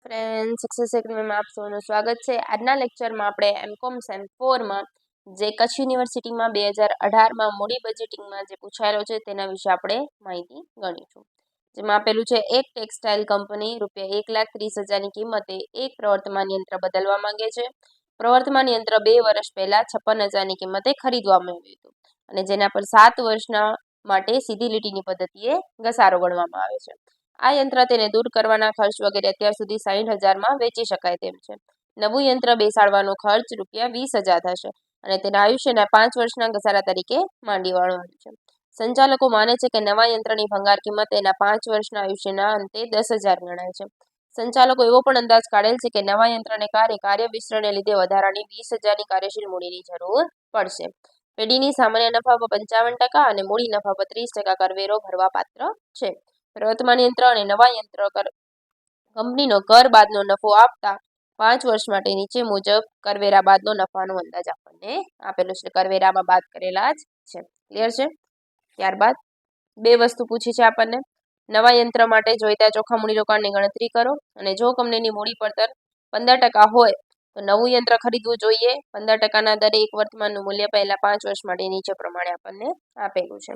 Friend success એકેડમીમાં આપ સૌનું સ્વાગત છે। આજના લેક્ચરમાં આપણે એમકોમ સેમ 4માં જે કચ્છ યુનિવર્સિટીમાં 2018માં મોડી બજેટિંગમાં જે પૂછાયેલો છે તેના વિશે આપણે માહિતી ગણીશું। જેમાં આપેલું છે એક ટેક્સટાઇલ કંપની ₹1,30,000ની કિંમતે એક પ્રવર્તમાન યંત્ર બદલવા માંગે છે। પ્રવર્તમાન યંત્ર 2 વર્ષ પહેલા 56,000ની કિંમતે ખરીદવામાં આવ્યું હતું અને જેના પર 7 વર્ષના માટે સીધી લીટીની પદ્ધતિએ ઘસારો ગણવામાં આવે છે। આ યંત્ર તેને દૂર કરવાના ખર્ચ વગેરે અત્યાર સુધી 60,000માં વેચી શકાય તેમ છે। નવું યંત્ર બેસાડવાનો ખર્ચ ₹20,000 થશે અને તેના આયુષ્યના 5 વર્ષના ઘસારા તરીકે માંડી વાળવાનું છે। સંચાલકો માને છે કે નવા યંત્રની ભંગાર કિંમત તેના 5 વર્ષના આયુષ્યના અંતે 10,000 ગણાય છે। સંચાલકો એવો પણ અંદાજ કાઢેલ છે કે નવા યંત્રને કાર્ય વિસ્તરણને લીધે વધારાની 20,000ની કાર્યશીલ મૂડીની જરૂર પડશે। પેઢીની સામાન્ય નફા પર 55% અને મૂડી નફા પર 30% કરવેરો ભરવા પાત્ર છે। પ્રવર્તમાન યંત્ર અને નવા યંત્ર કંપનીનો કર બાદનો નફો આપતા 5 વર્ષ માટે નીચે મુજબ કરવેરા બાદનો નફાનો અંદાજ આપણને આપેલો છે। કરવેરામાં બાદ કરેલા જ છે। ક્લિયર છે? ત્યારબાદ બે વસ્તુ પૂછી છે આપણને। નવા યંત્ર માટે જોઈતા ચોખ્ખા મૂડીરોકાણની ગણતરી કરો અને જો કંપનીની મૂડી પડતર 15% હોય તો નવું યંત્ર ખરીદવું જોઈએ। 15%ના દરે એક વર્તમાનનું મૂલ્ય પહેલા 5 વર્ષ માટે નીચે પ્રમાણે આપણને આપેલું છે।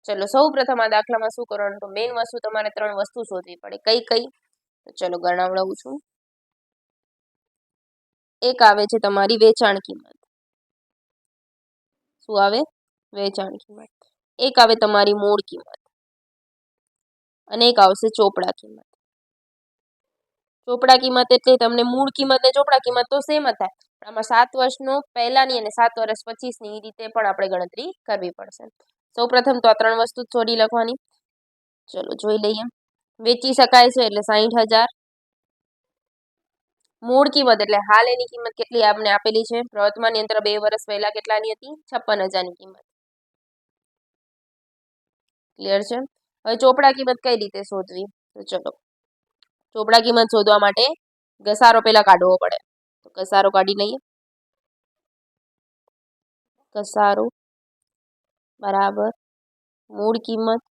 ચલો સૌ પ્રથમ આ દાખલામાં શું કરવાનું તો મેઇન વસ્તુ તમારે 3 વસ્તુ શોધવી પડે। કઈ તો ચલો ગણાવડાવું છું। એક આવે છે તમારી વેચાણ કિંમત। શું આવે? વેચાણ કિંમત। એક આવે તમારી મૂળ કિંમત અને એક આવશે ચોપડા કિંમત। ચોપડા કિંમત એટલે તમને મૂળ કિંમત ને ચોપડા કિંમત તો સેમ જ થાય, આમાં 7 વર્ષનો પહેલાની અને 7 વર્ષ પછીની રીતે પણ આપણે ગણતરી કરવી પડશે। સૌ પ્રથમ તો આ 3 વસ્તુ છોડી લખવાની। ચલો જોઈ લઈએ। વેચી શકાય છે એટલે 60,000। મૂળ કિંમત એટલે હાલ એની કિંમત કેટલી આપને આપેલી છે? પ્રવર્તમાન યંત્ર 2 વર્ષ પહેલા કેટલાની હતી? 56,000ની કિંમત। ક્લિયર છે? હવે ચોપડા કિંમત કઈ રીતે શોધવી? તો ચલો ચોપડા કિંમત શોધવા માટે ઘસારો પહેલા કાઢવો પડે, તો ઘસારો કાઢી લઈએ। ઘસારો બરાબર મૂળ કિંમત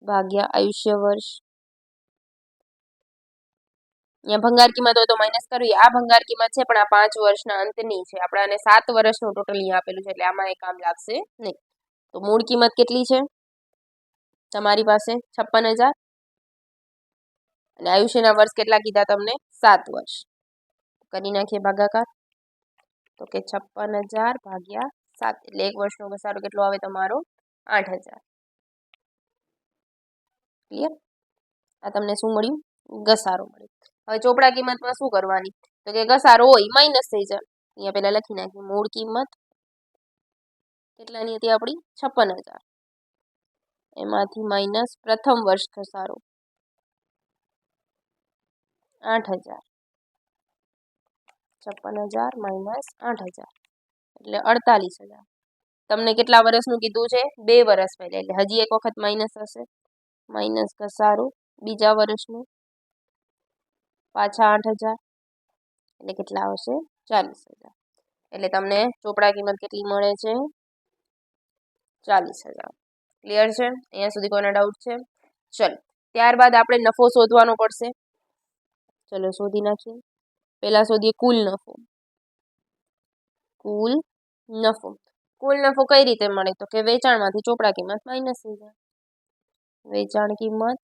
ભાગ્યા આયુષ્ય વર્ષ। અહીંયા ભંગાર કિંમત હોય તો માઇનસ કરવી। આ ભંગાર કિંમત છે પણ આ 5 વર્ષના અંતની છે, આપણે આને 7 વર્ષનું ટોટલ અહીંયા આપેલું છે એટલે આમાં એ કામ લાગશે નહીં। તો મૂળ કિંમત કેટલી છે તમારી પાસે? 56,000 અને આયુષ્યના વર્ષ કેટલા કીધા તમને? 7 વર્ષ। કરી નાખીએ ભાગાકાર, તો કે 56,000 ભાગ્યા 7 એટલે એક વર્ષનો ઘસારો કેટલો આવે તમારો? 8,000। ક્લિયર? આ તમને શું મળ્યું? ઘસારો મળ્યો। હવે ચોપડા કિંમતમાં શું કરવાની તો કે ઘસારો હોય માઇનસ થઈ જાય, અહીંયા પહેલા લખી નાખીએ। મૂળ કિંમત કેટલાની હતી આપણી? 56,000, એમાંથી માઇનસ પ્રથમ વર્ષ ઘસારો 8,000। 56,000 માઇનસ 8,000 એટલે 48,000। તમને કેટલા વર્ષનું કીધું છે? 2 વર્ષ પહેલા એટલે હજી એક વખત માઇનસ હશે, માઇનસ ઘસારો બીજા વર્ષનું પાછા 8,000 એટલે કેટલા આવશે? 40,000। એટલે તમને ચોપડા કિંમત કેટલી મળે છે? 40,000। ક્લિયર છે? અહીંયા સુધી કોઈને ડાઉટ છે? ચલો ત્યારબાદ આપણે નફો શોધવાનો પડશે। ચલો શોધી નાખીએ। પહેલા શોધીએ કુલ નફો। કુલ નફો કુલ નફો કઈ રીતે મળે તો કે વેચાણમાંથી ચોપડા કિંમત માઇનસ થઈ જાય। વેચાણ કિંમત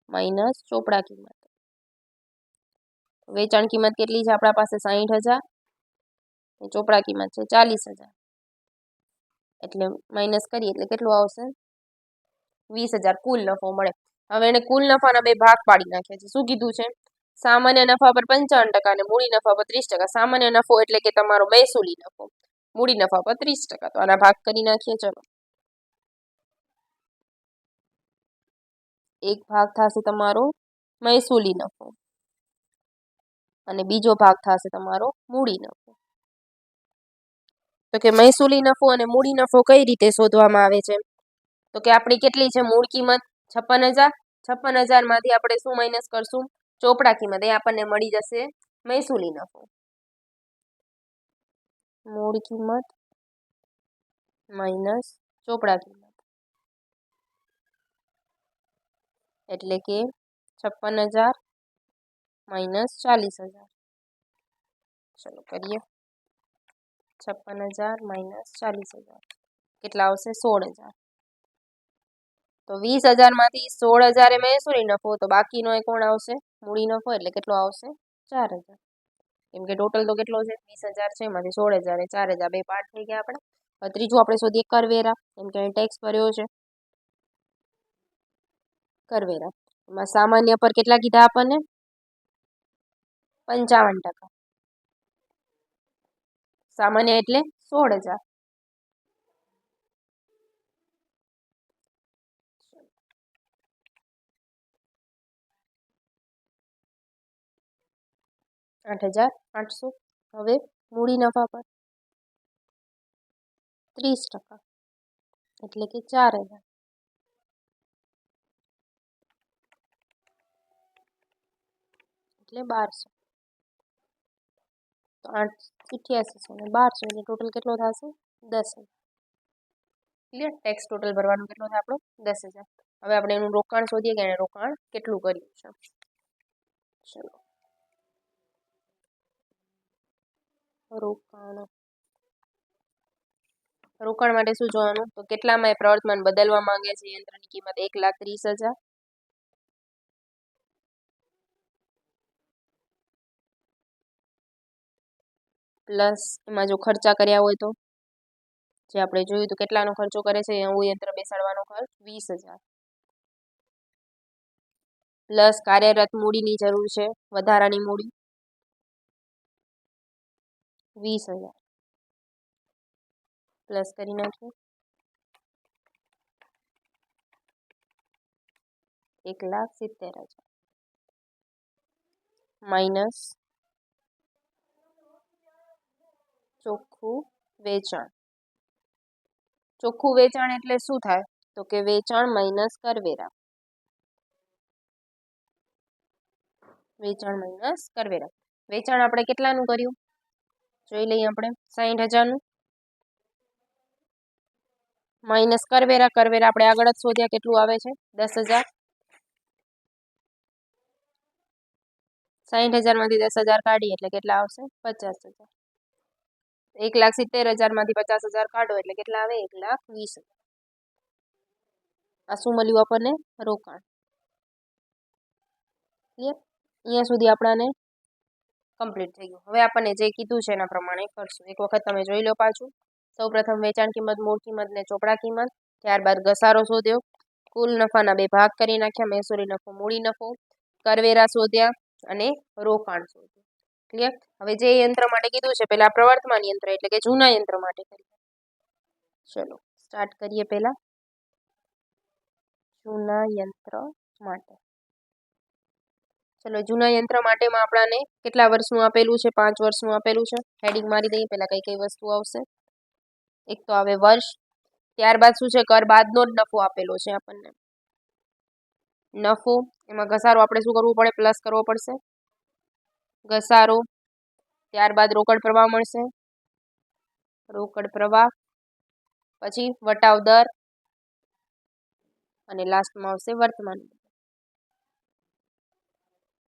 માઇનસ ચોપડા કિંમત। વેચાણ કિંમત કેટલી છે આપણા પાસે? 60,000, ચોપડા કિંમત છે 40,000 એટલે માઇનસ કરીએ એટલે કેટલું આવશે? 20,000 કુલ નફો મળે। હવે એને કુલ નફાના બે ભાગ પાડી નાખ્યા છે। શું કીધું છે? સામાન્ય નફા પર 55% અને મૂડી નફા પર 30%। સામાન્ય નફો એટલે કે તમારો મહેસૂલી નફો, મૂડી નફા પર 30%। તો આના ભાગ કરી નાખીએ। ચલો એક ભાગ થશે તમારો મહેસૂલી નફો અને બીજો ભાગ થશે તમારો મૂડી નફો। તો કે મહેસૂલી નફો અને મૂડી નફો કઈ રીતે શોધવામાં આવે છે તો કે આપણી કેટલી છે મૂળ કિંમત? 56,000। 56,000 માંથી આપણે શું માઇનસ કરશું? ચોપડા કિંમત। એ આપણને મળી જશે મહેસૂલી નફો। મૂળ કિંમત માઇનસ ચોપડા કિંમત એટલે કે 56,000 માઇનસ 40,000. ચલો કરીએ. 56,000 માઇનસ 40,000 કેટલા આવશે? 16,000. તો 20,000 માંથી 16,000 એ મહેસૂરી નફો, તો બાકીનો એ કોણ આવશે? મૂડી નફો. એટલે કેટલો આવશે? 4,000. કેમ કે ટોટલ તો કેટલો છે? 20,000 છે, એમાંથી 16,000 એ 4,000 બે પાર્ટ થઈ ગયા આપણે. હવે ત્રીજું આપણે શોધીએ કરવેરા. કેમ કે ટેક્સ ભર્યો છે. કરવેરા એમાં સામાન્ય પર કેટલા કીધા આપણને? 55%. સામાન્ય એટલે 16,000. $8,800. હવે મૂડી નફા પર 30%, એટલે કે 4,000. એટલે 1,200. તો 8800 અને 1,200 એટલે ટોટલ કેટલો થશે? 10,000. ક્લિયર? ટેક્સ ટોટલ ભરવાનું કેટલો થાય આપણો? 10,000. હવે આપણે એનું રોકાણ શોધીએ કે એને રોકાણ કેટલું કર્યું છે. ચલો રોકાણ માટે શું જોવાનું? તો કેટલામાં એ પ્રવર્તમાન બદલવા માંગે છે? યંત્રની કિંમત 1,30,000 પ્લસ એમાં જો ખર્ચા કર્યા હોય તો જે આપણે જોયું તો કેટલાનો ખર્ચો કરે છે? નવું યંત્ર બેસાડવાનો ખર્ચ 20,000 પ્લસ કાર્યરત મૂડીની જરૂર છે, વધારાની મૂડી 20,000 પ્લસ કરી નાખીએ 1,70,000 માઇનસ ચોખ્ખું વેચાણ. ચોખ્ખું વેચાણ એટલે શું થાય? તો કે વેચાણ માઇનસ કરવેરા. વેચાણ માઇનસ કરવેરા. વેચાણ આપણે કેટલાનું કર્યું? જોઈ લઈએ આપણે. 60,000નું માઇનસ કરવેરા. કરવેરા આપણે આગળ જ શોધ્યા કેટલું આવે છે? 10,000. 60,000 માંથી 10,000 કાઢીએ એટલે કેટલા આવશે? 50,000. 1,70,000 માંથી 50,000 કાઢો એટલે કેટલા આવે? 1,20,000. આ શું મળ્યું આપણને? રોકાણ. ક્લિયર? અહીંયા સુધી આપણાને કમ્પ્લીટ થઈ ગયું. હવે આપણને જે કીધું છે એના પ્રમાણે કરશું. એક વખત તમે જોઈ લો પાછું. સૌપ્રથમ વેચાણ કિંમત, મૂળ કિંમત ને ચોપડા કિંમત. ત્યારબાદ ઘસારો શોધ્યો. કુલ નફાના બે ભાગ કરી નાખ્યા. મહેસૂરી નફો, મૂડી નફો. કરવેરા શોધ્યા અને રોકાણ શોધ્યું. ક્લિયર? હવે જે યંત્ર માટે કીધું છે પેલા પ્રવર્તમાન યંત્ર એટલે કે જૂના યંત્ર માટે કરીએ. ચલો સ્ટાર્ટ કરીએ. પહેલા જૂના યંત્ર માટે. ચલો જૂના યંત્ર માટેમાં આપણાને કેટલા વર્ષનું આપેલું છે? 5 વર્ષનું આપેલું છે. હેડિંગ મારી દઈએ. પહેલા કઈ કઈ વસ્તુ આવશે? એક તો આવે વર્ષ. ત્યારબાદ શું છે? કર બાદનો જ નફો આપેલો છે આપણને. નફો એમાં ઘસારો આપણે શું કરવું પડે? પ્લસ કરવો પડશે. ઘસારો. ત્યારબાદ રોકડ પ્રવાહ મળશે. રોકડ પ્રવાહ. પછી વટાવ દર અને લાસ્ટમાં આવશે વર્તમાન.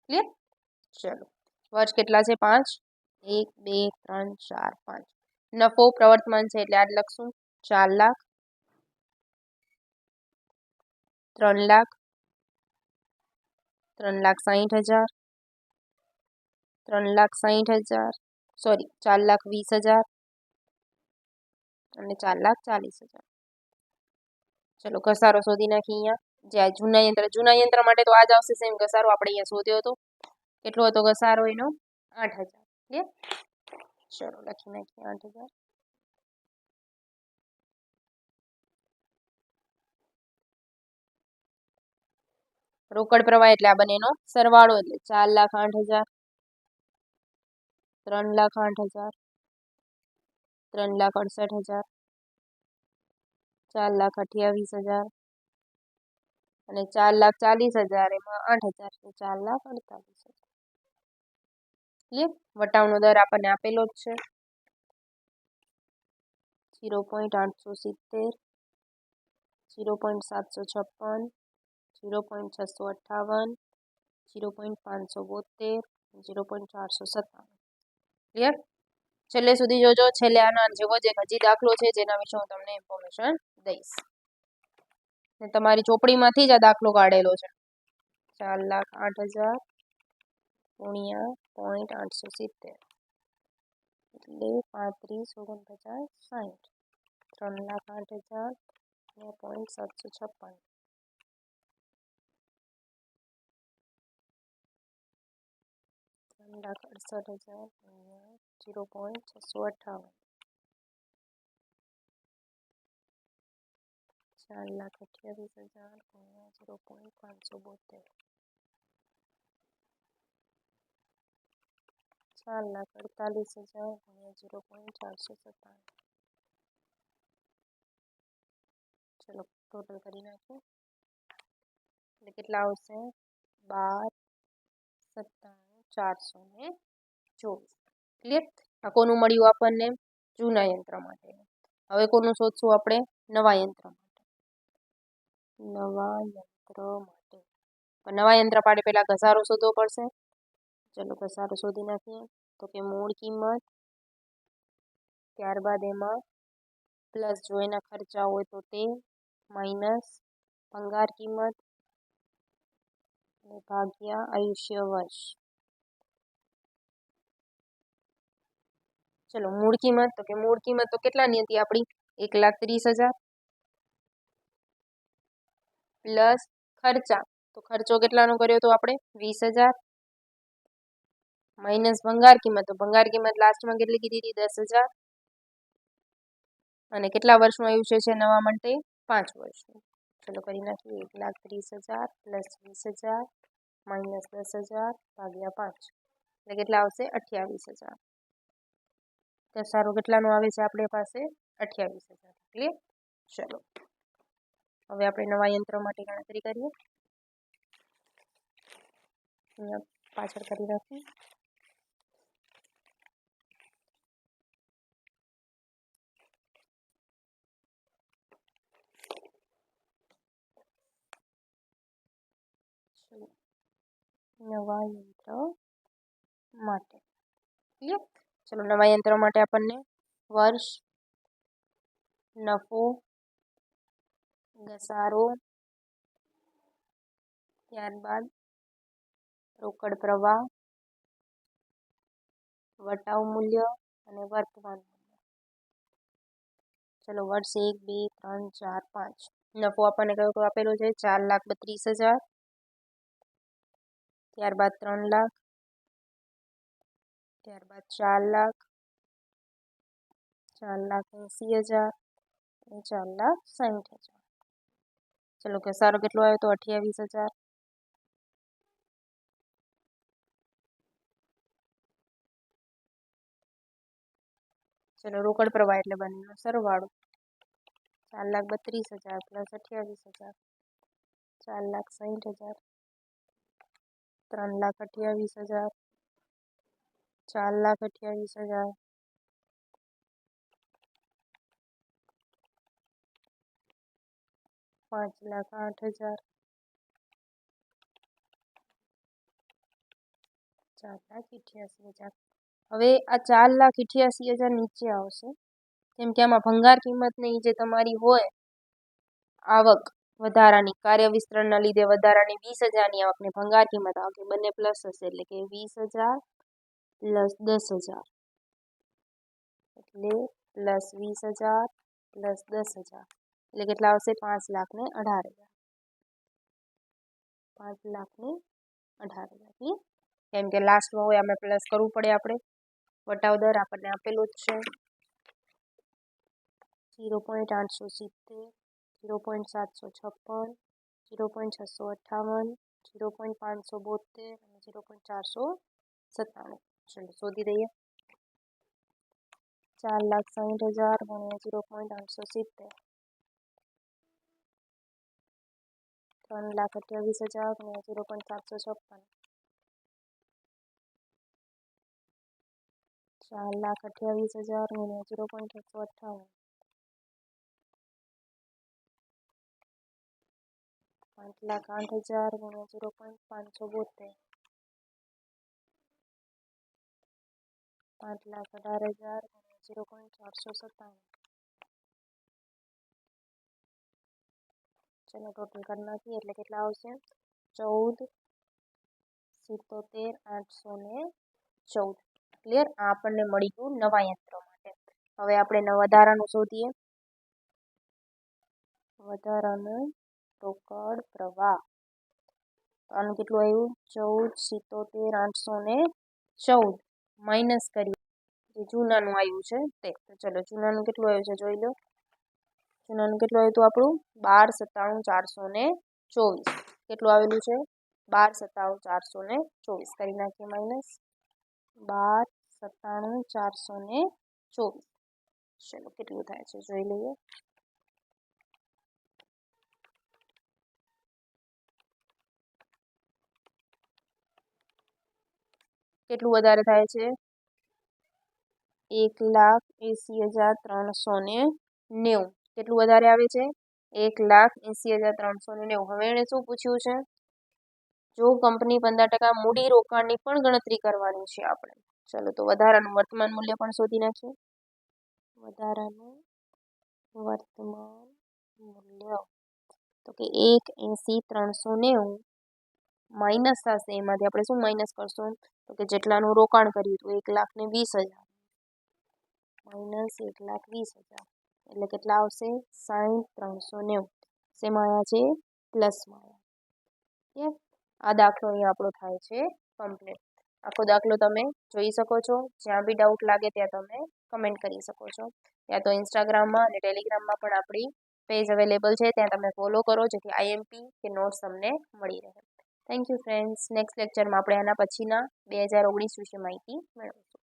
ક્લિયર? ચલો વર્ષ કેટલા છે? 5. 1 2 3 4 5. નફો પ્રવર્તમાન છે એટલે આજ લખશું 4 લાખ. 3 લાખ. 3,60,000. 3,60,000. સોરી 4,20,000 અને 4,40,000. ચલો ઘસારો શોધી નાખીએ. અહીંયા જે આ જૂના યંત્ર માટે તો આજ આવશે સેમ ઘસારો આપણે અહીંયા શોધ્યો હતો. કેટલો હતો ઘસારો એનો? 8,000. ક્લિયર? ચલો લખી નાખીએ 8,000. રોકડ પ્રવાહ એટલે આ બંનેનો સરવાળો એટલે 4,08,000. 3,08,000. 3,68,000. 4,28,000 અને 4,40,000. એમાં 8,000 એટલે 4,48,000. ક્લિયર? વટાવનો દર આપણને આપેલો જ છે 0.870, 0.756, 0.658, 0.572, 0.497. ક્લિયર? છેલ્લે સુધી જોજો. છેલ્લે આના જેવો જ એક હજી દાખલો છે જેના વિશે હું તમને ઇન્ફોર્મેશન દઈશ. ને તમારી ચોપડીમાંથી જ આ દાખલો કાઢેલો છે. 4,08,000 ગુણ્યા 0.870 એટલે 35, 49, 60. 3,08,000 ને 0.756. 3,68,000 ગુણ્યા 0.658. 4,28,000 ગુણ્યા 0.572. 4,48,000 ગુણ્યા 0.497. ચલો ટોટલ કરી નાખીએ એટલે કેટલા આવશે? 12,97,424. ક્લિયર? આ કોનું મળ્યું આપણને? જૂના યંત્ર માટે. હવે કોનું શોધશું આપણે? નવા યંત્ર માટે. નવા યંત્ર માટે નવા યંત્ર માટે પહેલા ઘસારો શોધવો પડશે. ચલો ઘસારો શોધી નાખીએ. તો કે મૂળ કિંમત, ત્યારબાદ એમાં પ્લસ જો એના ખર્ચા હોય તો તે, માઇનસ ભંગાર કિંમત અને ભાગ્યા આયુષ્ય વર્ષ. ચલો મૂળ કિંમત, તો કે મૂળ કિંમત તો કેટલાની હતી આપણી? 1,30,000 પ્લસ ખર્ચા, તો ખર્ચો કેટલાનો કર્યો તો આપણે? 20,000 માઇનસ ભંગાર કિંમત, તો ભંગાર કિંમત લાસ્ટમાં કેટલી કીધી હતી? 10,000 અને કેટલા વર્ષનું આયુષ્ય છે નવા માટે? 5 વર્ષનું. ચલો કરી નાખીએ. 1,30,000 પ્લસ 20,000 માઇનસ 10,000 ભાગ્યા 5 એટલે કેટલા આવશે? 28,000. ઘસારો કેટલાનો આવે છે આપણી પાસે? 28,000. ક્લિયર? ચલો હવે આપણે નવા યંત્ર માટે ગણતરી કરીએ. અહીંયા પાછળ કરી નાખીએ. નવા યંત્ર માટે. ક્લિયર? ચલો નવા યંત્ર માટે આપણને વર્ષ, નફો, ઘસારો, ત્યારબાદ રોકડ પ્રવાહ, વટાવ મૂલ્ય અને વર્તમાન મૂલ્ય. ચલો વર્ષ 1, 2, 3, 4, 5. નફો આપણને કયો આપેલો છે? 4,32,000, ત્યારબાદ 3 લાખ, ત્યારબાદ 4 લાખ, 4,80,000 અને 4,60,000. ચલો ઘસારો કેટલો આવ્યો તો? 28,000. ચલો રોકડ પ્રવાહ એટલે બંનેનો સરવાળો. 4,32,000 પ્લસ 28,000 4,60,000, 3,28,000, 4,28,000, 5,08,000, 4,88,000. હવે આ 4,88,000 નીચે આવશે કેમ કે આમાં ભંગાર કિંમતની જે તમારી હોય આવક વધારાની કાર્ય વિસ્તરણના લીધે વધારાની 20,000ની આવકને ભંગાર કિંમત આવશે. બંને પ્લસ હશે એટલે કે 20,000 પ્લસ 10,000 એટલે પ્લસ 20,000 પ્લસ 10,000 એટલે કેટલા આવશે? 5,18,000. 5,18,000. કેમ કે લાસ્ટમાં હોય આપણે પ્લસ કરવું પડે. આપણે વટાવ દર આપણને આપેલો જ છે 0.870, 0.756, 0.658, 0.572 અને 0.497. ચલો શોધી દઈએ. 4,60,000 ગુણ્યા 0.870, 3,28,000 ગુણ્યા 0.756, 4,28,000 ગુણ્યા 0.658, 5,08,000 ગુણ્યા 0.572, 5,18,000 ગુણ્યા 0.497. ચલો ટોટલ કરી નાખીએ એટલે કેટલા આવશે? 14,77,814. ક્લિયર? આ આપણને મળી ગયું નવા યંત્ર માટે. હવે આપણે વધારાનું શોધીએ. વધારાનું રોકડ પ્રવાહ. આનું કેટલું આવ્યું? 14,77,814 માઇનસ કરીએ જે જૂનાનું આવ્યું છે તે. તો ચલો જૂનાનું કેટલું આવ્યું છે જોઈ લો. જૂનાનું કેટલું આવ્યું હતું આપણું? 12,97,424. કેટલું આવેલું છે? 12,97,424. કરી નાખીએ માઇનસ 12,97,424. ચલો કેટલું થાય છે જોઈ લઈએ. કેટલું વધારે થાય છે? 1,80,390. કેટલું વધારે આવે છે? 1,80,390. હવે એને શું પૂછ્યું છે? જો કંપની 15% મૂડી રોકાણની પણ ગણતરી કરવાની છે આપણે. ચલો તો વધારાનું વર્તમાન મૂલ્ય પણ શોધી નાખીએ. વધારાનું વર્તમાન મૂલ્ય તો કે 1,80,390 માઇનસ થશે. એમાંથી આપણે શું માઇનસ કરશું? તો કે જેટલાનું રોકાણ કર્યું હતું 1,20,000 માઇનસ 1,20,000 એટલે કેટલા આવશે? 60,390. શેમાં આવ્યા છે? પ્લસમાં આવ્યા. આ દાખલો અહીંયા આપણો થાય છે કમ્પ્લીટ. આખો દાખલો તમે જોઈ શકો છો. જ્યાં બી ડાઉટ લાગે ત્યાં તમે કમેન્ટ કરી શકો છો. ત્યાં તો ઇન્સ્ટાગ્રામમાં અને ટેલિગ્રામમાં પણ આપણી પેજ અવેલેબલ છે. ત્યાં તમે ફોલો કરો જેથી આઈએમપી કે નોટ્સ તમને મળી રહે. Thank you friends. નેક્સ્ટ લેક્ચરમાં આપણે આના પછીના 2019 વિશે માહિતી મેળવીશું.